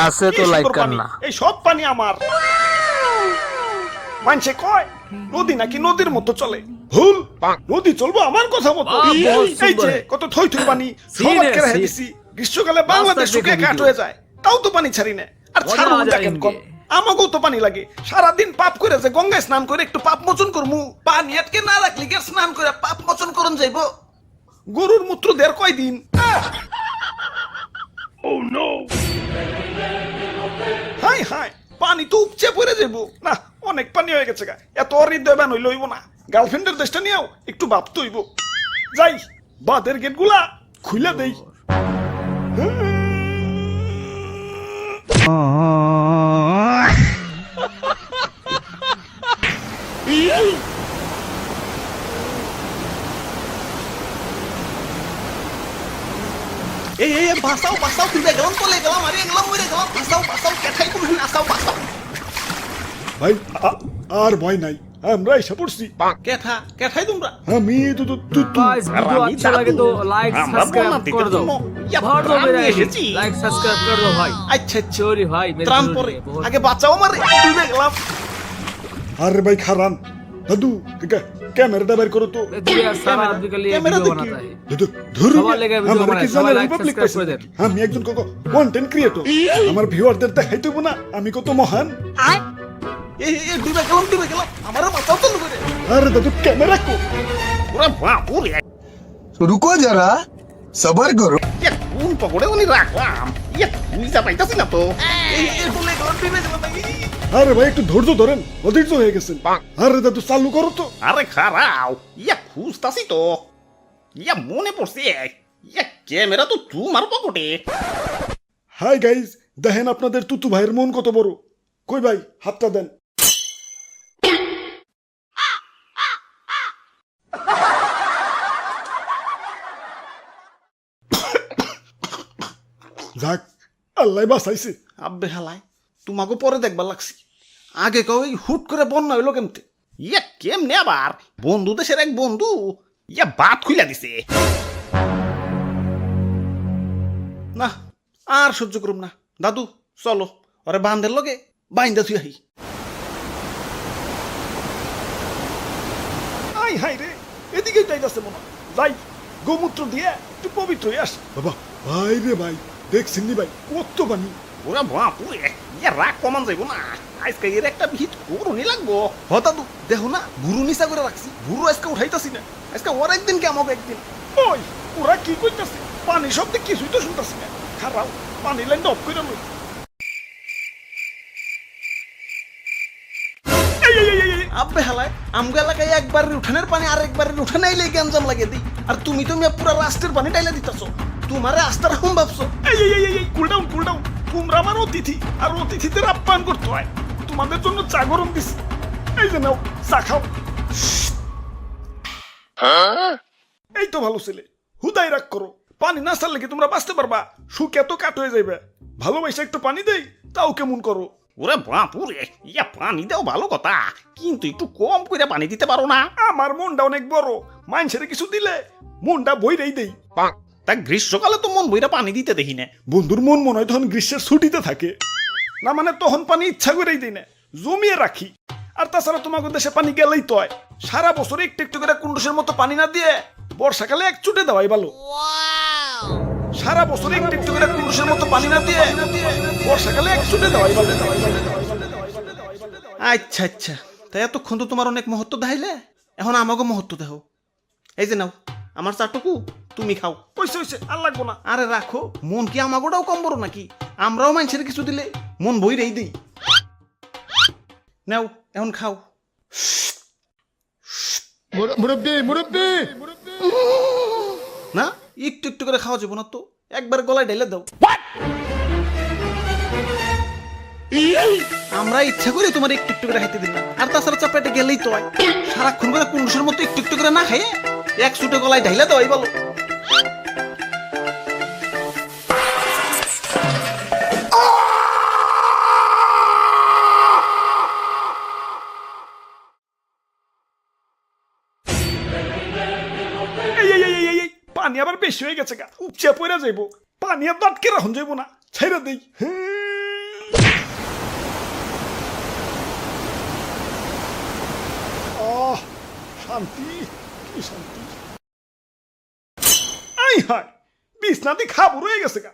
আছে তো লাইক কর না। এই সব পানি আমার। মানুষে কয় নদী নাকি নদীর মতো চলে, ভুল। নদী চলবো আমার কথা মতো। এই যে কত থই থই পানি সব আটকে রেখে দিছি। গ্রীষ্মকালে বাংলাদেশ শুকিয়ে কাঠ হয়ে যায়, তাও তো পানি ছাড়ি না। আর ছাড়বো দেখেন কম, আমাকেও তো পানি লাগে। সারাদিন পাপ করে যে গঙ্গায় স্নান করে একটু পাপ মোচন করমু, পানি আটকে না রাখলি কে স্নান করে পাপ মোচন করন যাইব? গরুর মূত্র দেড় কয়দিন। হাই হাই, পানি তো উপচে পড়ে যাব না। অনেক পানি হয়ে গেছে গা, এত হৃদয়বান হইল হইব না। গার্লফ্রেন্ডের দেশটা নিয়েও একটু ভাবতে হইব। যাই বাদের গেট গুলা খুলে দেই। এই বাসাও বাসাও, তুই গেলাম চলে গেলাম, আরে গেলাম মরে গেলাম। বাসাও বাসাও, কেঠাই কোন আসাও বাসাও। ভাই আর ভয় নাই, আমরা এসে পড়ছি। কেঠা কেঠাই তোমরা? আমি गाइस वीडियो अच्छा लगे तो लाइक सब्सक्राइब कर दो। भर दो मेरा लाइक सब्सक्राइब कर दो भाई। আচ্ছা चोरी भाई मेरे ত্রাণ পরে আগে বাঁচাও আমার। ডুবে গেলাম। আরে ভাই খারান দাদু, ক্যামেরাটা বের করো তো। ये सारा आदमी के लिए वीडियो बनाता है। দাদু ধরু সবার লেগে ভিডিও বানায়, সবাই লাইক সাবস্ক্রাইব করে দেন। আমি একজন কন্টেন্ট ক্রিয়েটর, আমার ভিউয়ারদের দেখাইতে হইব না আমি কত মহান। এই ডুবে গেলাম, আমারও বাঁচাও তো করে। আরে দাদু ক্যামেরা কো। ওরে বাপুরে, रुको जरा सबर करो। কোন পকড়ে উনি রাখলাম। বুঝতে পাইতাছি না তো। এই বলে গেলাম, ডুবে গেলাম। আরে ভাই একটু ধৈর্য ধরেন, অধৈর্য হয়ে গেছেন। আরে দাদু চালু করো তো। আরে খারাও, খুঁজতাছি তো। মনে পড়ছে, ক্যামেরা তো তোমার পকেটে। হাই গাইজ, দেখেন আপনাদের তুতু ভাইয়ের মন কত বড়। কই ভাই হাতটা দেন। যাক আল্লাহ বাঁচাইছে। আব্বে হালাই, তোমাকে পরে দেখবার লাগছি। আগে কই হুট করে বন্যা হইলো কেমতে? কেমনে আবার? বন্ধু দেশের এক বন্ধু বাত খুইলা দিছে। না আর সহ্য করুম না। দাদু চলো, ওরে বান্ধের লগে বাইন্দা থুই আহি। আই হাই রে, এদিকে যাইতাছে মনে হয়। যাই গোমূত্র দিয়ে একটু পবিত্র হয়ে আস। বাবা ভাই রে ভাই, দেখছেন নি ভাই কত পানি। ওরা বাপুরে, রাগ কমান যাইব না। আজকে এর একটা ভিত করুনি লাগবো। হ দাদু দেখো না, গুরু নিচা করে রাখছি। গুরু আজকে উঠাইতাছি না। আজকে ওর একদিন কে আমাকে একদিন। ওই ওরা কি কইতাছে? পানি শব্দে কিছুই তো শুনতাছি না। খারাপ, পানি লাইনটা অফ করে লই। আব্বে হালায়, আমগো এলাকায় একবারের উঠানের পানি আর একবারের উঠানে আইলে গ্যাঞ্জাম লাগে দিই। আর তুমি তো মিয়া পুরা রাস্তার পানি টাইলে দিতাছো। তোমারে আস্তার হুম ভাবছো। Cool down cool down. তোমরা আমার অতিথি, আর অতিথিদের আপ্যায়ন করতে হয়। তোমাদের জন্য চা গরম দিছি, এই যে নাও চা খাও। এই তো ভালো ছেলে, হুদাই রাগ করো। পানি না ছাড়লে কি তোমরা বাঁচতে পারবা? সুখ এত কাট হয়ে যাইবে। ভালোবাসা একটু পানি দেই, তাও কেমন করো। ওরে বাপুরে, পানি দাও ভালো কথা, কিন্তু একটু কম করে পানি দিতে পারো না? আমার মনটা অনেক বড়, মানুষের কিছু দিলে মনটা বইরেই দেই। তা গ্রীষ্মকালে তো মন বইরা পানি দিতে দেখি না। বন্ধুর মন মনে হয় তখন গ্রীষ্মের ছুটিতে থাকে না, মানে তখন পানি ইচ্ছা করেই দিই না, জমিয়ে রাখি। আর তাছাড়া তোমাদের দেশে পানি গেলেই তো হয়। সারা বছর একটু একটু করে কুন্ডুসের মতো পানি না দিয়ে বর্ষাকালে এক চুটে দেওয়াই ভালো। সারা বছর একটু একটু করে কুন্ডুসের মতো পানি না দিয়ে বর্ষাকালে এক চুটে দেওয়াই ভালো। আচ্ছা আচ্ছা, তাই এতক্ষণ তো তোমার অনেক মহত্ব দেখাইলে, এখন আমাকে মহত্ব দেহ। এই যে নাও আমার চাটুকু, তুমি খাও। কইছে আর লাগবো না। আরে রাখো, মন কি আমাগোটাও কম বড় নাকি? আমরাও মানুষের কিছু দিলে মন বইরেই দিই। নাও এখন খাও। না একটু একটু করে খাওয়া যাবো না তো, একবার গলায় ঢেলে দাও। আমরা ইচ্ছা করি তোমার একটু একটু করে খাইতে দিন না। আর তাছাড়া চাপড়াটা গেলেই তো হয়। সারাক্ষণ করে কুন্ডুসের মতো একটু একটু করে না খাইয়ে এক ছুটে গলায় ঢাইলে দেওয়াই বলো। পানি আবার বেশি হয়ে গেছে গা, উপচে পড়ে যাইব। পানি আর আটকে রাখুন যাইব না, ছেড়ে দেই। শান্তি কি শান্তি আই হায় বিছনাতে খাবো রয়ে গেছে গা